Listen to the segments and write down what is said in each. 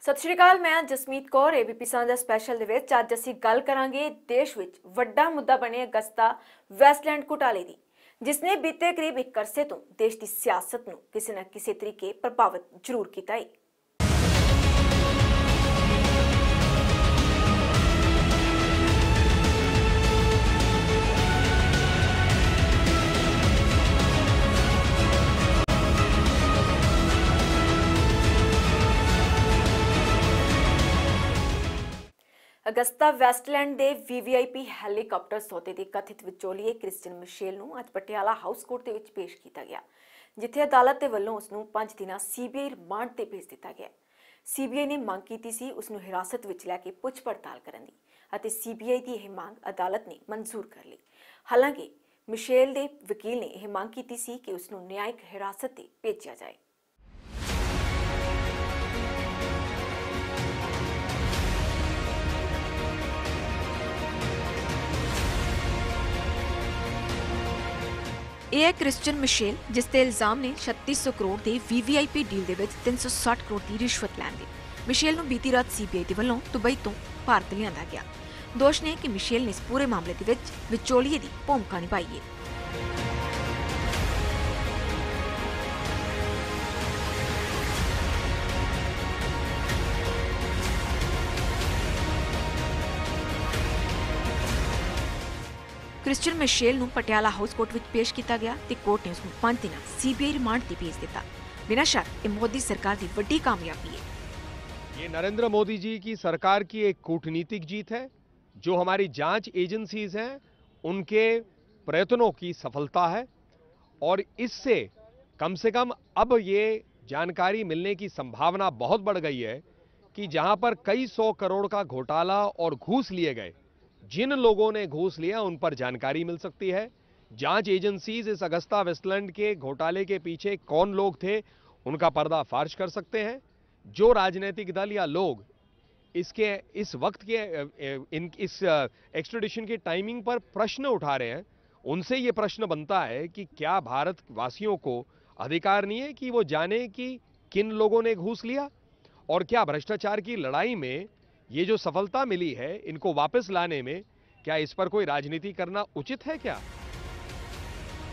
सत श्री अकाल, मैं जसमीत कौर। एबीपी साझा स्पैशल दे विच अज असीं गल करांगे देश विच वड्डा मुद्दा बने अगस्ता वैस्टलैंड घोटाले दी, जिसने बीते करीब एक अरसे तो देश की सियासत नूं किसी न किसी तरीके प्रभावित जरूर कीता है। अगस्ता वैस्टलैंड के वीवीआईपी हैलीकॉप्टर सौदे के कथित विचोलिए क्रिश्चियन मिशेल नूं अज पटियाला हाउस कोर्ट के विच पेश किया गया, जिथे अदालत के वल्लों उसनूं 5 दिन सीबीआई रिमांड ते भेज दिता गया। सीबीआई ने मांग की सी उसनूं हिरासत विच लैके पुछ पड़ताल करन दी अते सीबीआई की यह मांग अदालत ने मंजूर कर ली। हालांकि मिशेल के वकील ने यह मांग की सी कि उसनूं न्यायिक हिरासत ते भेजा जाए। यह क्रिश्चियन मिशेल जिसते इल्जाम ने 3600 करोड़ के वीवीआईपी डील दे विच 360 करोड़ की रिश्वत लैण दे। मिशेल नूं बीती रात सीबीआई दे वल्लों दुबई तो भारत लिआंदा गया। दोष ने कि मिशेल ने इस पूरे मामले दे विच विचोलिए की भूमिका निभाई है। क्रिश्चियन मिशेल नूं पटियाला हाउस कोर्ट विच पेश किया गया ते कोर्ट ने उसनूं 5 दिन सीबीआई रिमांड ते भेज दिता। बिना शक ये मोदी सरकार की बड़ी कामयाबी है। ये नरेंद्र मोदी जी की सरकार की एक कूटनीतिक जीत है, जो हमारी जांच एजेंसीज हैं उनके प्रयत्नों की सफलता है। और इससे कम से कम अब ये जानकारी मिलने की संभावना बहुत बढ़ गई है कि जहां पर कई 100 करोड़ का घोटाला और घूस लिए गए, जिन लोगों ने घूस लिया उन पर जानकारी मिल सकती है। जांच एजेंसीज इस अगस्ता वेस्टलैंड के घोटाले के पीछे कौन लोग थे उनका पर्दाफाश कर सकते हैं। जो राजनीतिक दल या लोग इस वक्त के इस एक्सट्रेडिशन की टाइमिंग पर प्रश्न उठा रहे हैं, उनसे यह प्रश्न बनता है कि क्या भारत वासियों को अधिकार नहीं है कि वो जाने कि किन लोगों ने घूस लिया, और क्या भ्रष्टाचार की लड़ाई में ये जो सफलता मिली है इनको वापस लाने में क्या इस पर कोई राजनीति करना उचित है क्या?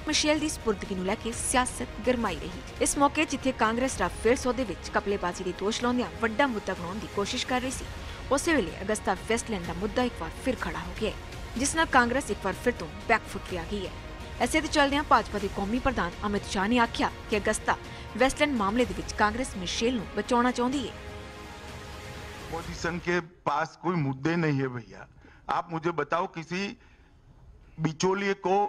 मिशेल की स्पुर्दगी नूं लैके सियासत गरमाई रही। इस मौके जिथे कांग्रेस राफेल सौदे विच कपलेबाजी के दोष लाउंदियां वड्डा मुद्दा बनाउण की कोशिश कर रही सी, उसे वेले अगस्ता वेस्टलैंड का मुद्दा एक बार फिर खड़ा हो गया, जिस नाल कांग्रेस एक बार फिर तो बैकफुट ले आ गई है। ऐसे ते चलदियां भाजपा के कौमी प्रधान अमित शाह ने आख्या कि अगस्ता वेस्टलैंड मामले दे विच कांग्रेस मिशेल नूं बचाउणा चाहुंदी है। अपोजिशन के पास कोई मुद्दे नहीं है भैया, आप मुझे बताओ किसी बिचौलिए को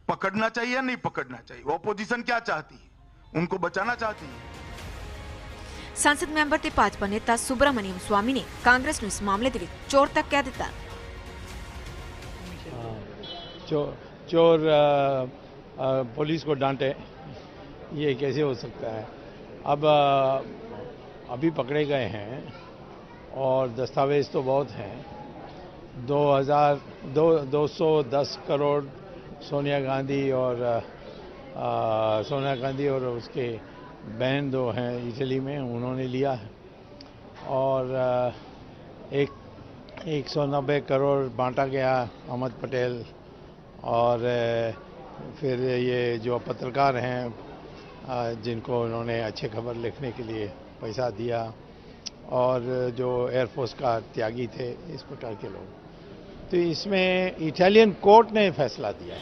पकड़ना चाहिए या नहीं पकड़ना चाहिए? वो अपोजिशन क्या चाहती है? उनको बचाना चाहती है। सांसद मैंबर ते भाजपा नेता सुब्रमण्यम स्वामी ने कांग्रेस नूं इस मामले दे विच चोर तक कह दिता। चोर पुलिस को डांटे, ये कैसे हो सकता है? अब अभी पकड़े गए हैं और दस्तावेज तो बहुत हैं। 210 करोड़ सोनिया गांधी और उसके बहन दो हैं इटली में, उन्होंने लिया है। और 190 करोड़ बांटा गया अहमद पटेल, और फिर ये जो पत्रकार हैं जिनको उन्होंने अच्छे खबर लिखने के लिए पैसा दिया, और जो एयरफोर्स का त्यागी थे, इस प्रकार के लोग। तो इसमें इटालियन कोर्ट ने फैसला दिया है।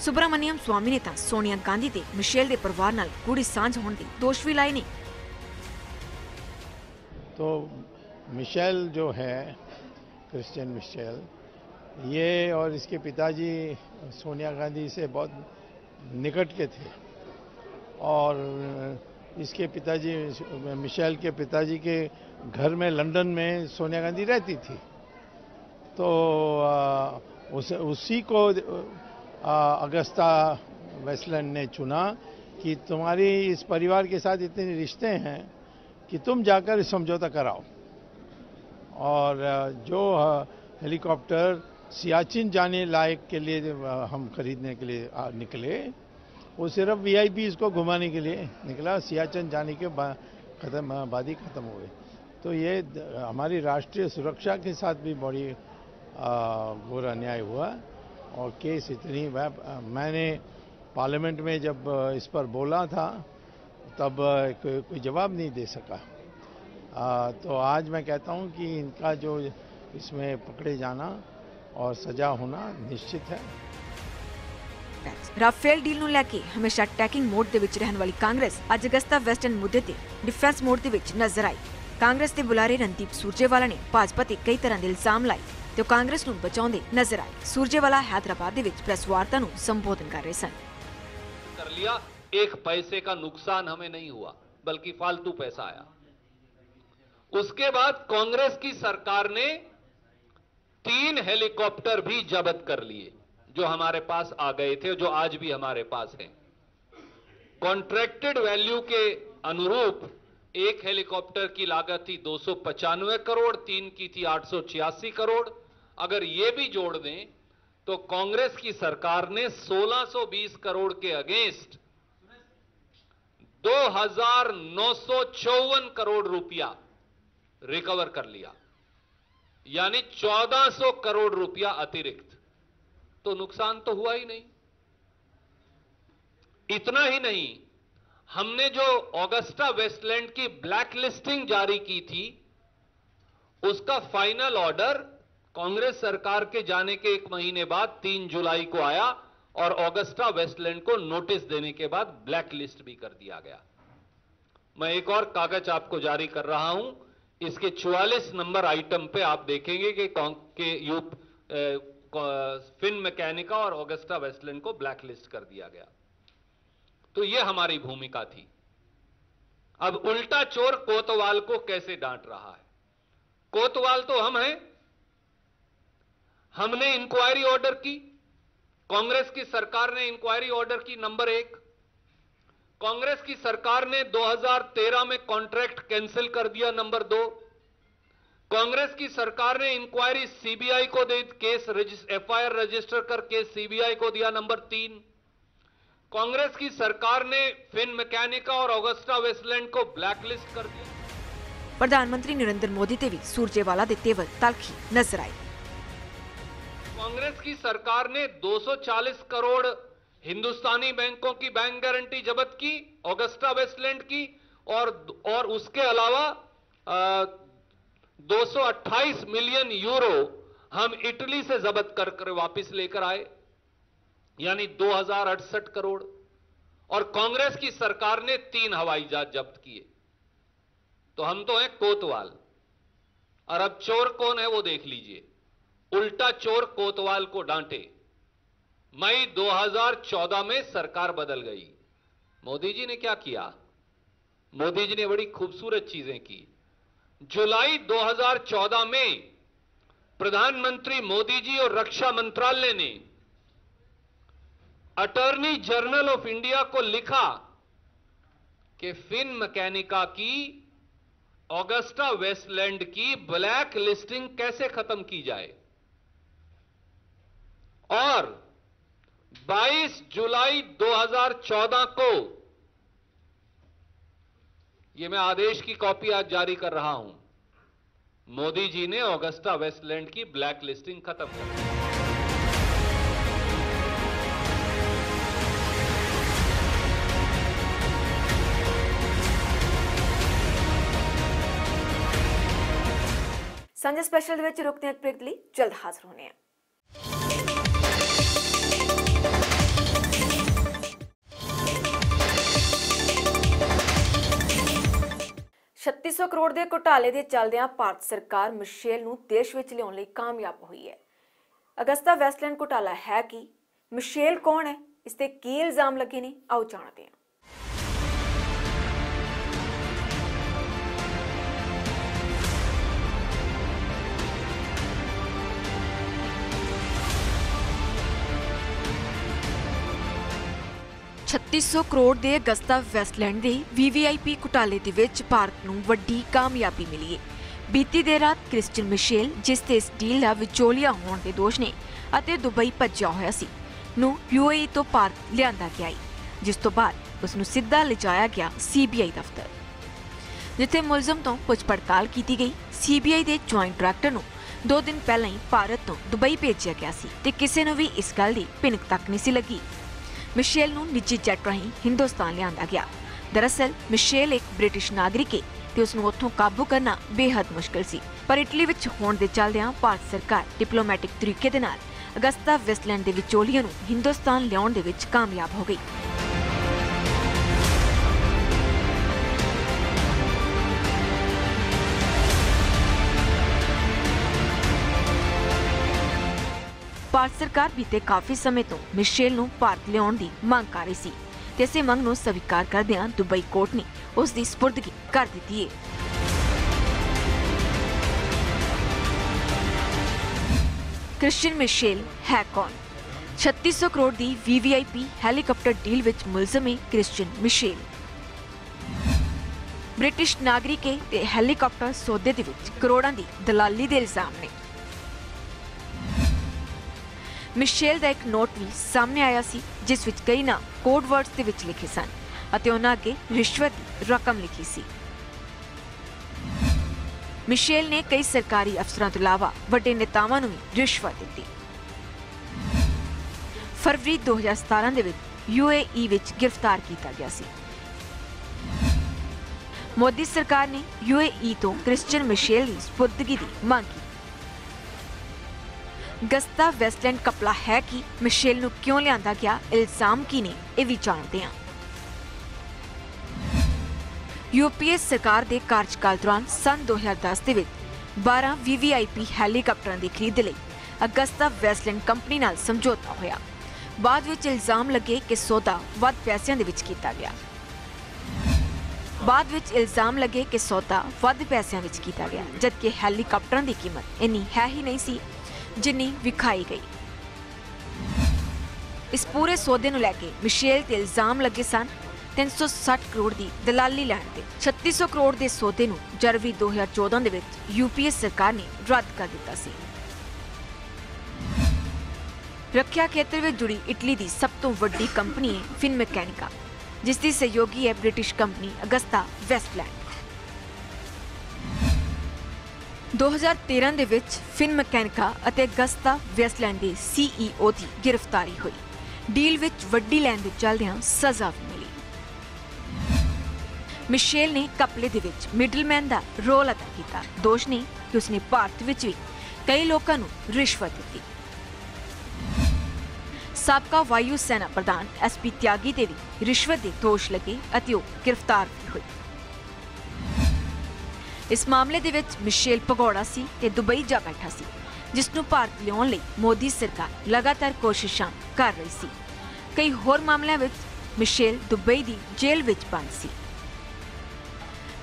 सुब्रमण्यम स्वामी ने तो सोनिया गांधी ते मिशेल के परिवार नाल गूढ़ी सांझ होने के दोष भी लाए नहीं। तो मिशेल जो है, क्रिश्चियन मिशेल, ये और इसके पिताजी सोनिया गांधी से बहुत निकट के थे, और इसके पिताजी मिशेल के पिताजी के घर में लंदन में सोनिया गांधी रहती थी। तो उसी को अगस्ता वेस्टलैंड ने चुना कि तुम्हारी इस परिवार के साथ इतने रिश्ते हैं कि तुम जाकर समझौता कराओ। और जो हेलीकॉप्टर सियाचिन जाने लायक के लिए हम खरीदने के लिए निकले, वो सिर्फ वीआईपी इसको घुमाने के लिए निकला। सियाचिन जाने के आबादी खत्म हो गई। तो ये हमारी राष्ट्रीय सुरक्षा के साथ भी बड़ी घोर अन्याय हुआ और केस इतनी मैंने पार्लियामेंट में जब इस पर बोला था तब कोई जवाब नहीं दे सका। तो आज मैं कहता हूं कि इनका जो इसमें पकड़े जाना और सजा होना निश्चित है। ਰਾਫੇਲ ਡੀਲ ਨੂੰ ਲੈ ਕੇ ਹਮੇਸ਼ਾ ਟੈਕਿੰਗ ਮੋਡ ਦੇ ਵਿੱਚ ਰਹਿਣ ਵਾਲੀ ਕਾਂਗਰਸ ਅੱਜ ਅਗਸਤਾ ਵੈਸਟਰਨ ਮੁੱਦੇ ਤੇ ਡਿਫੈਂਸ ਮੋਡ ਦੇ ਵਿੱਚ ਨਜ਼ਰ ਆਈ। ਕਾਂਗਰਸ ਦੇ ਬੁਲਾਰੇ ਰਣਦੀਪ ਸੁਰਜੇਵਾਲਾ ਨੇ ਭਾਜਪਾ ਤੇ ਕਈ ਤਰ੍ਹਾਂ ਦੇ ਇਲਜ਼ਾਮ ਲਾਏ ਤੇ ਕਾਂਗਰਸ ਨੂੰ ਬਚਾਉਂਦੇ ਨਜ਼ਰ ਆਏ। ਸੁਰਜੇਵਾਲਾ हैदराबाद ਦੇ ਵਿੱਚ ਪ੍ਰੈਸ ਵਾਰਤਾ ਨੂੰ ਸੰਬੋਧਨ ਕਰ ਰਹੇ ਸਨ। कर लिया, एक पैसे का नुकसान हमें नहीं हुआ, बल्कि फालतू पैसा आया। उसके बाद कांग्रेस की सरकार ने 3 हेलीकॉप्टर भी जब्त कर लिए जो हमारे पास आ गए थे, जो आज भी हमारे पास हैं। कॉन्ट्रैक्टेड वैल्यू के अनुरूप एक हेलीकॉप्टर की लागत थी 295 करोड़, 3 की थी 886 करोड़। अगर ये भी जोड़ दें तो कांग्रेस की सरकार ने 1620 करोड़ के अगेंस्ट 2954 करोड़ रुपया रिकवर कर लिया, यानी 1400 करोड़ रुपया अतिरिक्त। तो नुकसान तो हुआ ही नहीं। इतना ही नहीं, हमने जो ऑगस्टा वेस्टलैंड की ब्लैक लिस्टिंग जारी की थी उसका फाइनल ऑर्डर कांग्रेस सरकार के जाने के 1 महीने बाद 3 जुलाई को आया और ऑगस्टा वेस्टलैंड को नोटिस देने के बाद ब्लैक लिस्ट भी कर दिया गया। मैं एक और कागज आपको जारी कर रहा हूं, इसके 44 नंबर आइटम पे आप देखेंगे कि फिन मैकेनिका और ऑगस्टा वेस्टलैंड को ब्लैक लिस्ट कर दिया गया। तो यह हमारी भूमिका थी। अब उल्टा चोर कोतवाल को कैसे डांट रहा है? कोतवाल तो हम हैं। हमने इंक्वायरी ऑर्डर की, कांग्रेस की सरकार ने इंक्वायरी ऑर्डर की नंबर 1। कांग्रेस की सरकार ने 2013 में कॉन्ट्रैक्ट कैंसिल कर दिया नंबर 2। कांग्रेस की सरकार ने इंक्वायरी सीबीआई को दे, केस एफआईआर रजिस्टर कर केस सीबीआई को दिया नंबर 3। कांग्रेस की सरकार ने फिन मैकेनिका और ऑगस्टा वेस्टलैंड को ब्लैकलिस्ट कर दिया। प्रधानमंत्री नरेंद्र मोदी ते भी सुरजेवाला दे तेवर तलखी नजर आई। कांग्रेस की सरकार ने 240 करोड़ हिंदुस्तानी बैंकों की बैंक गारंटी जब्त की, ऑगस्टा वेस्टलैंड की, और उसके अलावा 228 मिलियन यूरो हम इटली से जब्त कर वापस लेकर आए, यानी 2068 करोड़। और कांग्रेस की सरकार ने 3 हवाई जहाज जब्त किए। तो हम तो हैं कोतवाल, और अब चोर कौन है वो देख लीजिए। उल्टा चोर कोतवाल को डांटे। मई 2014 में सरकार बदल गई। मोदी जी ने क्या किया? मोदी जी ने बड़ी खूबसूरत चीजें की। जुलाई 2014 में प्रधानमंत्री मोदी जी और रक्षा मंत्रालय ने अटॉर्नी जनरल ऑफ इंडिया को लिखा कि फिन मैकेनिका की, ऑगस्टा वेस्टलैंड की ब्लैक लिस्टिंग कैसे खत्म की जाए। और 22 जुलाई 2014 को, यह मैं आदेश की कॉपी आज जारी कर रहा हूं, मोदी जी ने ऑगस्टा वेस्टलैंड की ब्लैक लिस्टिंग खत्म कर दी। संजय स्पेशल ਦੇ ਵਿੱਚ ਰੁਕਦੇ ਹਾਂ ਇੱਕ ਲਈ, ਜਲਦ ਹਾਜ਼ਰ ਹੋਣੇ ਆ। $3600 ਕਰੋੜ ਦੇ ਘੁਟਾਲੇ ਦੇ ਚੱਲਦਿਆਂ ਭਾਰਤ ਸਰਕਾਰ ਮਿਸ਼ੇਲ ਨੂੰ ਦੇਸ਼ ਵਿੱਚ ਲਿਆਉਣ ਲਈ ਕਾਮਯਾਬ ਹੋਈ ਹੈ। ਅਗਸਤਾ ਵੈਸਟਲੈਂਡ ਘੁਟਾਲਾ ਹੈ ਕੀ, ਮਿਸ਼ੇਲ ਕੌਣ ਹੈ, ਇਸ ਤੇ ਕੀ ਇਲਜ਼ਾਮ ਲੱਗੇ ਨੇ, ਆਓ ਜਾਣਦੇ ਹਾਂ। $3600 ਕਰੋੜ ਦੇ ਅਗਸਤਾ ਵੈਸਟਲੈਂਡ ਦੇ VVIP ਘੁਟਾਲੇ ਦੇ ਵਿੱਚ ਭਾਰਤ ਨੂੰ ਵੱਡੀ ਕਾਮਯਾਬੀ ਮਿਲੀ ਹੈ। ਬੀਤੀ ਦੇਰ ਰਾਤ ਕ੍ਰਿਸਚੀਅਨ ਮਿਸ਼ੇਲ, ਜਿਸ ਤੇ ਇਸ ਡੀਲ ਦਾ ਵਿਚੋਲੀਆ ਹੋਣ ਦੇ ਦੋਸ਼ ਨੇ ਅਤੇ ਦੁਬਈ ਭੱਜਿਆ ਹੋਇਆ ਸੀ, ਨੂੰ UAE ਤੋਂ ਭਾਰਤ ਲਿਆਂਦਾ ਗਿਆ, ਜਿਸ ਤੋਂ ਬਾਅਦ ਉਸ ਨੂੰ ਸਿੱਧਾ ਲਿਜਾਇਆ ਗਿਆ CBI ਦਫ਼ਤਰ। जिथे मुलजम तो पुछ पड़ताल की गई। CBI के ज्वाइंट डायरैक्टर नूं 2 दिन पहले ही भारत तो दुबई भेजा गया सी ते किसी नूं भी इस गल की भिनक तक नहीं सी लगी। मिशेल नूं निजी जैट राहीं हिंदुस्तान लिआंदा गया। दरअसल मिशेल एक ब्रिटिश नागरिक है ते उसनूं उत्थों काबू करना बेहद मुश्किल सी, पर इटली विच होण दे चलदिआं भारत सरकार डिप्लोमैटिक तरीके दे नाल अगस्ता वेस्टलैंड दे विचोलिए नूं हिंदुस्तान लिआउण दे विच कामयाब हो गई। भारत सरकार बीते काफी समय तो मिशेल नूं भारत लिआउण दी मंग कर रही सी ते इसे मंग नूं स्वीकार करदिआं दुबई कोर्ट ने उस दी सपुर्दगी कर दित्ती है। क्रिश्चियन मिशेल है कौन? 3600 करोड़ दी VVIP हैलीकॉप्टर डील विच मुलजम है क्रिश्चियन मिशेल। ब्रिटिश नागरिक है ते हैलीकॉप्टर सौदे दे विच करोड़ां दी दलाली दे इल्जाम ने। मिशेल दा एक नोट भी सामने आया सी जिस विच कई नाम कोड वर्ड्स दे विच लिखे सन अते उन्हां अगे रिश्वत दी रकम लिखी सी। मिशेल ने कई सरकारी अफसरां तो इलावा वड्डे नेतावां नूं भी रिश्वत दित्ती। फरवरी 2017 दे विच UAE विच गिरफ्तार किया गया सी। मोदी सरकार ने UAE तो क्रिश्चियन मिशेल की सपुर्दगी की मांग की। अगस्ता वेस्टलैंड कपला है कि मिशेल नूं क्यों लिआंदा गया, इल्जाम की ने यह भी जानते हैं। UPA सरकार के कार्यकाल दौरान सन 2010 दे विच 12 VVIP हैलीकॉप्टरां की खरीद लई अगस्ता वेस्टलैंड कंपनी नाल समझौता होया। बाद विच इल्जाम लगे कि सौदा वध पैसिਆਂ ਦੇ ਵਿੱਚ ਕੀਤਾ ਗਿਆ। जबकि हैलीकॉप्टरां की कीमत इन्नी है ही नहीं सी जिन्नी विखाई गई। इस पूरे सौदे नूं लैके मिशेल ते इल्जाम लगे सन 360 करोड़ की दलाली लैण ते। 3600 करोड़ के सौदे नूं जनवरी 2014 दे विच UPA सरकार ने रद्द कर दिता सी। रक्षा खेत्र में जुड़ी इटली की सब तो वड्डी कंपनी है फिनमैकेनिका, जिसकी सहयोगी है ब्रिटिश कंपनी अगस्ता वेस्टलैंड। 2013 दे विच फिनमैकेनिका अते अगस्ता वेस्टलैंड के CEO की गिरफ्तारी हुई। डील विच वड्डी लैण दे चलदिआं सज़ा भी मिली। मिशेल ने कपले दे विच मिडलमैन का रोल अदा किया। दोष ने कि उसने भारत विच भी कई लोगों नूं रिश्वत दी। साबका वायु सेना प्रधान SP त्यागी ते भी रिश्वत के दोष लगे अते ओह गिरफ्तार भी हुई। इस मामले दे विच मिशेल भगौड़ा सी ते दुबई जा बैठा सी, जिसनूं भारत लिआउण लई मोदी सरकार लगातार कोशिशां कर रही सी। कई होर मामलों विच मिशेल दुबई की जेल विच बंद सी।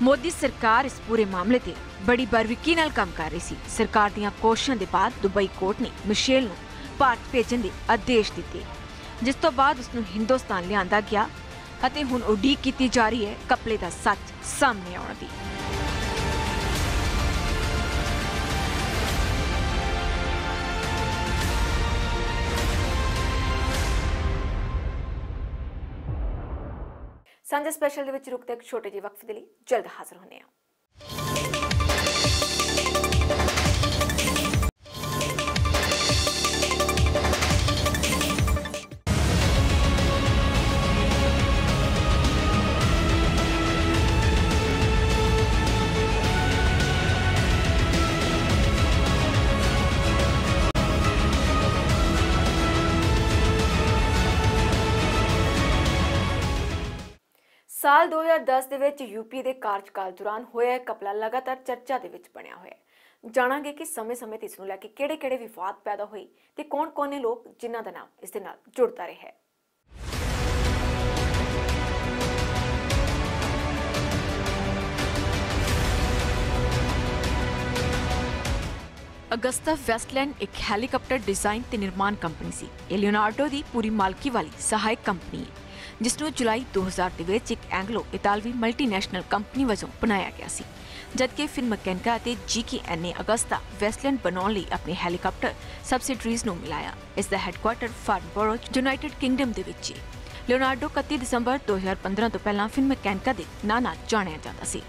मोदी सरकार इस पूरे मामले ते बड़ी बारीकी नाल काम कर रही सी। सरकार दीआं कोशिशां दे बाद दुबई कोर्ट ने मिशेल नूं भारत भेजण दे आदेश दिते, जिस तो बाद उसनूं हिंदुस्तान लिआंदा गया अते हुण उडीक कीती जा रही है कपले दा सच सामने आउण दी। सांझा स्पैशल दे विच रुकते एक छोटे ਜਿਹੇ वक्फे दे लई जल्द हाजिर होने आ। साल 2010 ਦੇ ਵਿੱਚ यूपी ਦੇ ਕਾਰਜਕਾਲ ਦੌਰਾਨ ਹੋਇਆ ਇਹ ਕਪਲਾ ਲਗਾਤਾਰ ਚਰਚਾ ਦੇ ਵਿੱਚ ਬਣਿਆ ਹੋਇਆ ਹੈ। ਜਾਣਾਂਗੇ ਕਿ ਸਮੇਂ-ਸਮੇਂ ਤੇ ਇਸ ਨੂੰ ਲੈ ਕੇ ਕਿਹੜੇ-ਕਿਹੜੇ ਵਿਵਾਦ ਪੈਦਾ ਹੋਏ ਤੇ ਕੌਣ-ਕੌਣ ਨੇ ਲੋਕ ਜਿਨ੍ਹਾਂ ਦਾ ਨਾਮ ਇਸ ਦੇ ਨਾਲ ਜੁੜਦਾ ਰਿਹਾ ਹੈ। अगस्ता वेस्टलैंड एक हैलीकॉप्टर डिजाइन ते निर्माण कंपनी सी। ਇਹ ਲਿਓਨਾਰਡੋ ਦੀ ਪੂਰੀ ਮਾਲਕੀ ਵਾਲੀ ਸਹਾਇਕ ਕੰਪਨੀ ਹੈ, जिसनों जुलाई 2000 ਦੇ ਵਿੱਚ ਇੱਕ ਐਂਗਲੋ ਇਤਾਲਵੀ ਮਲਟੀਨੈਸ਼ਨਲ ਕੰਪਨੀ ਵਜੋਂ ਬਣਾਇਆ ਗਿਆ ਸੀ, ਜਦਕਿ ਫਿਨਮੈਕੈਨਿਕਾ ਅਤੇ GKN ਨੇ ਅਗਸਤਾ ਵੈਸਟਲੈਂਡ ਬਣਾਉਣ ਲਈ ਆਪਣੇ ਹੈਲੀਕਾਪਟਰ ਸਬਸਿਡਰੀਜ਼ ਨੂੰ ਮਿਲਾਇਆ। ਇਸ ਦਾ ਹੈੱਡਕੁਆਰਟਰ ਫਾਰਨਬੋਰੋ ਯੂਨਾਈਟਿਡ ਕਿੰਗਡਮ ਦੇ ਵਿੱਚ ਹੈ। ਲਿਓਨਾਰਡੋ 31 ਦਸੰਬਰ 2015 ਤੋਂ ਪਹਿਲਾਂ ਫਿਨਮੈਕੈਨਿਕਾ ਦੇ ਨਾਂ ਨਾਲ ਜਾਣਿਆ ਜਾਂਦਾ ਸੀ।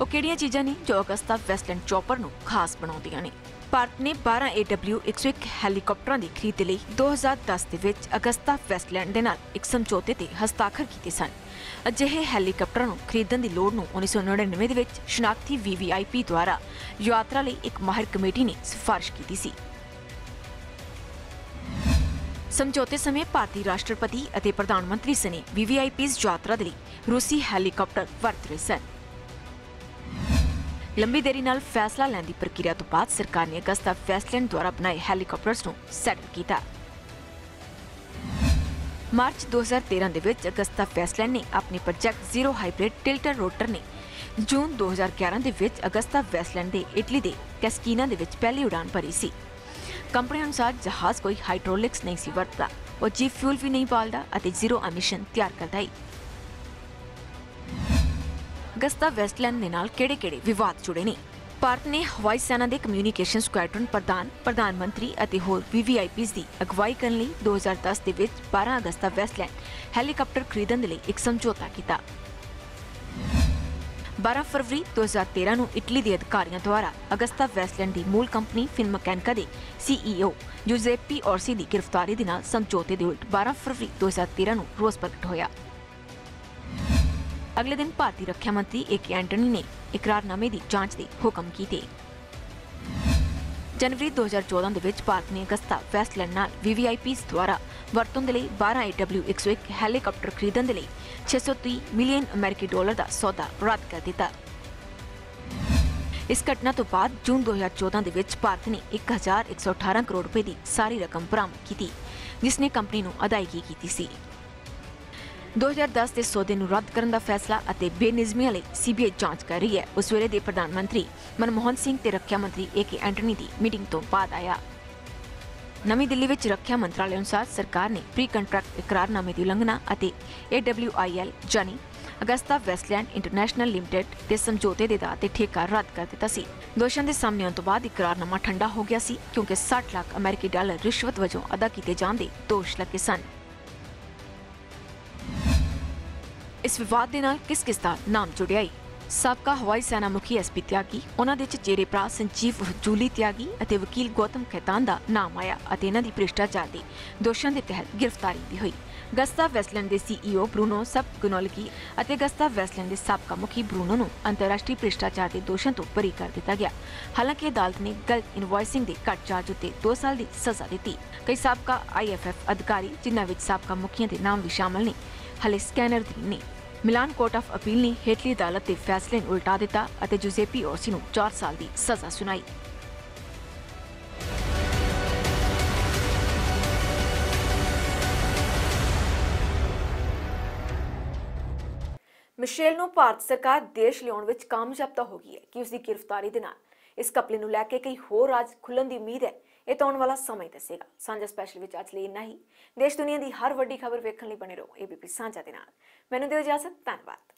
ਉਹ ਕਿਹੜੀਆਂ ਚੀਜ਼ਾਂ ਨੇ ਜੋ ਅਗਸਤਾ ਵੈਸਟਲੈਂਡ ਚੌਪਰ ਨੂੰ ਖਾਸ ਬਣਾਉਂਦੀਆਂ ਨੇ। ਭਾਰਤ ਨੇ 12 AW101 ਹੈਲੀਕਾਪਟਰਾਂ ਦੀ ਖਰੀਦ ਲਈ 2010 ਦੇ ਵਿੱਚ ਅਗਸਤਾ ਵੈਸਟਲੈਂਡ ਦੇ ਨਾਲ ਇੱਕ ਸਮਝੌਤੇ ਤੇ ਹਸਤਾਖਰ ਕੀਤੇ ਸਨ। ਅਜਿਹੇ ਹੈਲੀਕਾਪਟਰਾਂ ਨੂੰ ਖਰੀਦਣ ਦੀ ਲੋੜ ਨੂੰ 1999 ਦੇ ਵਿੱਚ ਸ਼ਨਾਖਤੀ VVIP ਦੁਆਰਾ ਯਾਤਰਾ ਲਈ ਇੱਕ ਮਾਹਿਰ ਕਮੇਟੀ ਨੇ ਸਿਫਾਰਿਸ਼ ਕੀਤੀ ਸੀ। ਸਮਝੌਤੇ ਸਮੇਂ ਭਾਰਤੀ ਰਾਸ਼ਟਰਪਤੀ ਅਤੇ ਪ੍ਰਧਾਨ ਮੰਤਰੀ ਸਣੇ VVIPs ਯਾਤਰਾ ਦੇ ਲਈ ਰੂਸੀ ਹੈਲੀਕਾਪਟਰ ਵਰਤ ਰਹੇ ਸਨ। ਲੰਬੀ ਦੇਰੀ ਨਾਲ ਫੈਸਲਾ ਲੈਣ ਦੀ ਪ੍ਰਕਿਰਿਆ ਤੋਂ ਬਾਅਦ ਸਰਕਾਰ ਨੇ ਅਗਸਤਾ ਵੈਸਟਲੈਂਡ ਦੁਆਰਾ ਬਣਾਏ ਹੈਲੀਕਾਪਟਰਸ ਨੂੰ ਸੈਟਲ ਕੀਤਾ। ਮਾਰਚ 2013 ਦੇ ਵਿੱਚ ਅਗਸਤਾ ਵੈਸਟਲੈਂਡ ਨੇ ਆਪਣੇ ਪ੍ਰੋਜੈਕਟ ਜ਼ੀਰੋ ਹਾਈਬ੍ਰਿਡ ਟਿਲਟਰ ਰੋਟਰ ਨੇ ਜੂਨ 2011 ਦੇ ਵਿੱਚ ਅਗਸਤਾ ਵੈਸਟਲੈਂਡ ਦੇ ਇਟਲੀ ਦੇ ਕੈਸਕੀਨਾ ਦੇ ਵਿੱਚ ਪਹਿਲੀ ਉਡਾਨ ਭਰੀ ਸੀ। ਕੰਪਨੀ ਅਨੁਸਾਰ ਜਹਾਜ਼ ਕੋਈ ਹਾਈਡ੍ਰੋਲਿਕਸ ਨਹੀਂ ਸੀ ਵਰਤਦਾ, ਉਹ ਜੀ ਫਿਊਲ ਵੀ ਨਹੀਂ ਬਾਲਦਾ ਅਤੇ ਜ਼ੀਰੋ ਐਮਿਸ਼ਨ ਤਿਆਰ ਕਰਦਾ ਹੈ। ਅਗਸਤਾ ਵੈਸਟਲੈਂਡ ਦੇ ਨਾਲ ਕਿਹੜੇ-ਕਿਹੜੇ ਵਿਵਾਦ ਜੁੜੇ ਨੇ? ਭਾਰਤ ਨੇ ਹਵਾਈ ਸੈਨਾ ਦੇ ਕਮਿਊਨੀਕੇਸ਼ਨ ਸਕੁਐਡਰਨ ਪ੍ਰਧਾਨ ਮੰਤਰੀ ਅਤੇ ਹੋਰ VVIPs ਦੀ ਅਗਵਾਈ ਕਰਨ ਲਈ 2010 ਦੇ ਵਿੱਚ 12 ਅਗਸਤਾ ਵੈਸਟਲੈਂਡ ਹੈਲੀਕਾਪਟਰ ਖਰੀਦਣ ਦੇ ਲਈ ਇੱਕ ਸਮਝੌਤਾ ਕੀਤਾ। 12 ਫਰਵਰੀ 2013 ਨੂੰ ਇਟਲੀ ਦੇ ਅਧਿਕਾਰੀਆਂ ਦੁਆਰਾ ਅਗਸਤਾ ਵੈਸਟਲੈਂਡ ਦੀ ਮੂਲ ਕੰਪਨੀ ਫਿਨਮਕੈਨਕਾ ਦੇ CEO ਜੁਜ਼ੇਪੀ ਔਰਸੀ ਦੀ ਗ੍ਰਿਫਤਾਰੀ ਦੇ ਨਾਲ ਸਮਝੌਤੇ ਦੇ ਉਲਟ 12 ਫਰਵਰੀ 2013 ਨੂੰ ਰੋਸ ਪ੍ਰਗਟ ਹੋਇਆ। ਅਗਲੇ ਦਿਨ ਭਾਰਤੀ ਰੱਖਿਆ ਮੰਤਰੀ AK ਐਂਟਨੀ ਨੇ ਇਕਰਾਰਨਾਮੇ ਦੀ ਜਾਂਚ ਦੇ ਹੁਕਮ ਕੀਤੇ। ਜਨਵਰੀ 2014 ਦੇ ਵਿੱਚ ਭਾਰਤ ਨੇ ਅਗਸਤਾ ਵੈਸਟਲੈਂਡ ਨਾਲ VVIPs ਦੁਆਰਾ ਵਰਤੋਂ ਦੇ ਲਈ 12 AW101 ਹੈਲੀਕਾਪਟਰ ਖਰੀਦਣ ਦੇ ਲਈ $630 ਮਿਲੀਅਨ ਅਮਰੀਕੀ ਦਾ ਸੌਦਾ ਰੱਦ ਕਰ ਦਿੱਤਾ। ਇਸ ਘਟਨਾ ਤੋਂ ਬਾਅਦ ਜੂਨ 2014 ਦੇ ਵਿੱਚ ਭਾਰਤ ਨੇ 1118 ਕਰੋੜ ਰੁਪਏ ਦੀ ਸਾਰੀ ਰਕਮ ਬਰਾਮਦ ਕੀਤੀ, ਜਿਸ ਨੇ ਕੰਪਨੀ ਨੂੰ ਅਦਾਇਗੀ ਕੀਤੀ ਸੀ। 2010 ਦੇ ਸੌਦੇ ਨੂੰ ਰੱਦ ਕਰਨ ਦਾ ਫੈਸਲਾ ਅਤੇ ਬੇਨਿਯਮੀਆਂ ਲਈ CBI ਜਾਂਚ ਕਰ ਰਹੀ ਹੈ। ਉਸ ਵੇਲੇ ਦੇ ਪ੍ਰਧਾਨ ਮੰਤਰੀ ਮਨਮੋਹਨ ਸਿੰਘ ਤੇ ਰੱਖਿਆ ਮੰਤਰੀ AK ਐਂਟਨੀ ਦੀ ਮੀਟਿੰਗ ਤੋਂ ਬਾਅਦ ਆਇਆ। ਨਵੀਂ ਦਿੱਲੀ ਵਿੱਚ ਰੱਖਿਆ ਮੰਤਰਾਲੇ ਅਨੁਸਾਰ ਸਰਕਾਰ ਨੇ ਪ੍ਰੀ ਕੰਟਰੈਕਟ ਇਕਰਾਰਨਾਮੇ ਦੀ ਉਲੰਘਣਾ ਅਤੇ AWIL ਜਾਨੀ ਅਗਸਤਾ ਵੈਸਟਲੈਂਡ ਇੰਟਰਨੈਸ਼ਨਲ ਲਿਮਟਿਡ ਦੇ ਸਮਝੌਤੇ ਦੇ ਦਾਅਵੇ ਤੇ ਠੇਕਾ ਰੱਦ ਕਰ ਦਿੱਤਾ ਸੀ। ਦੋਸ਼ਾਂ ਦੇ ਸਾਹਮਣੇ ਆਉਣ ਤੋਂ ਬਾਅਦ ਇਕਰਾਰਨਾਮਾ ਠੰਡਾ ਹੋ ਗਿਆ ਸੀ, ਕਿਉਂਕਿ $60 ਲੱਖ ਅਮਰੀਕੀ ਰਿਸ਼ਵਤ ਵਜੋਂ ਅਦਾ ਕੀਤੇ ਜਾਣ ਦੇ ਦੋਸ਼ ਲੱਗੇ ਸਨ। ਇਸ ਵਿਵਾਦ ਦੇ ਨਾਲ ਕਿਸ ਦਾ ਨਾਮ ਜੁੜਿਆ ਹੈ? ਸਾਬਕਾ ਹਵਾਈ ਸੈਨਾ ਮੁਖੀ SP ਤਿਆਗੀ, ਉਹਨਾਂ ਦੇ ਚਚੇਰੇ ਭਰਾ ਸੰਜੀਵ ਜੂਲੀ ਤਿਆਗੀ ਅਤੇ ਵਕੀਲ ਗੌਤਮ ਖੈਤਾਨ ਦਾ ਨਾਮ ਆਇਆ ਅਤੇ ਇਹਨਾਂ ਦੀ ਭ੍ਰਿਸ਼ਟਾਚਾਰ ਦੇ ਦੋਸ਼ਾਂ ਦੇ ਤਹਿਤ ਗ੍ਰਿਫਤਾਰੀ ਵੀ ਹੋਈ। ਅਗਸਤਾ ਵੈਸਟਲੈਂਡ ਦੇ CEO ਬਰੂਨੋ ਸਬਗਨੋਲਕੀ ਅਤੇ ਅਗਸਤਾ ਵੈਸਟਲੈਂਡ ਦੇ ਸਾਬਕਾ ਮੁਖੀ ਬਰੂਨੋ ਨੂੰ ਅੰਤਰਰਾਸ਼ਟਰੀ ਭ੍ਰਿਸ਼ਟਾਚਾਰ ਦੇ ਦੋਸ਼ਾਂ ਤੋਂ ਬਰੀ ਕਰ ਦਿੱਤਾ ਗਿਆ। ਹਾਲਾਂਕਿ ਅਦਾਲਤ ਨੇ ਗਲਤ ਇਨਵॉइसिंग ਦੇ ਘੱਟ ਚਾਰਜ ਉੱਤੇ 2 ਸਾਲ ਦੀ ਸਜ਼ਾ ਦਿੱਤੀ। ਕਈ ਸਾਬਕਾ IFF ਅਧਿਕਾਰੀ, ਜਿਨ੍ਹਾਂ ਵਿੱਚ ਸਾਬਕਾ ਮੁਖੀਆਂ ਦੇ ਨਾਮ ਵੀ ਸ਼ਾਮਲ ਨੇ, ਹਲੇ ਸਕੈਨਰ ਨੇ। ਮਿਲਾਨ ਕੋਰਟ ਆਫ ਅਪੀਲ ਨੇ ਹੇਠਲੀ ਅਦਾਲਤ ਦੇ ਫੈਸਲੇ ਨੂੰ ਉਲਟਾ ਦਿੱਤਾ ਅਤੇ ਜੁਜ਼ੇਪੀ ਔਰਸੀ ਨੂੰ 4 ਸਾਲ ਦੀ ਸਜ਼ਾ ਸੁਣਾਈ। ਮਿਸ਼ੇਲ ਨੂੰ ਭਾਰਤ ਸਰਕਾਰ ਦੇਸ਼ ਲਿਆਉਣ ਵਿੱਚ ਕਾਮਯਾਬ ਤਾਂ ਹੋ ਗਈ ਹੈ ਕਿ ਉਸ ਦੀ ਗ੍ਰਿਫਤਾਰੀ ਦੇ ਨਾਲ ਇਸ ਘਪਲੇ ਨੂੰ ਲੈ ਕੇ ਕਈ ਹੋਰ ਰਾਜ ਖੁੱਲਣ ਦੀ ਉਮੀਦ ਹੈ। ਇਹ ਤਾਂ ਆਉਣ ਵਾਲਾ ਸਮਾਂ ਹੀ ਦੱਸੇਗਾ। ਸਾਂਝਾ ਸਪੈਸ਼ਲ ਵਿੱਚ ਅੱਜ ਲਈ ਇੰਨਾ ਹੀ। ਦੇਸ਼ ਦੁਨੀਆ ਦੀ ਹਰ ਵੱਡੀ ਖਬਰ ਵੇਖਣ ਲਈ ਬਣੇ ਰਹੋ ABP ਸਾਂਝਾ ਦੇ ਨਾਲ। ਮੈਨੂੰ ਦਿਓ ਇਜਾਜ਼ਤ। ਧੰਨਵਾਦ।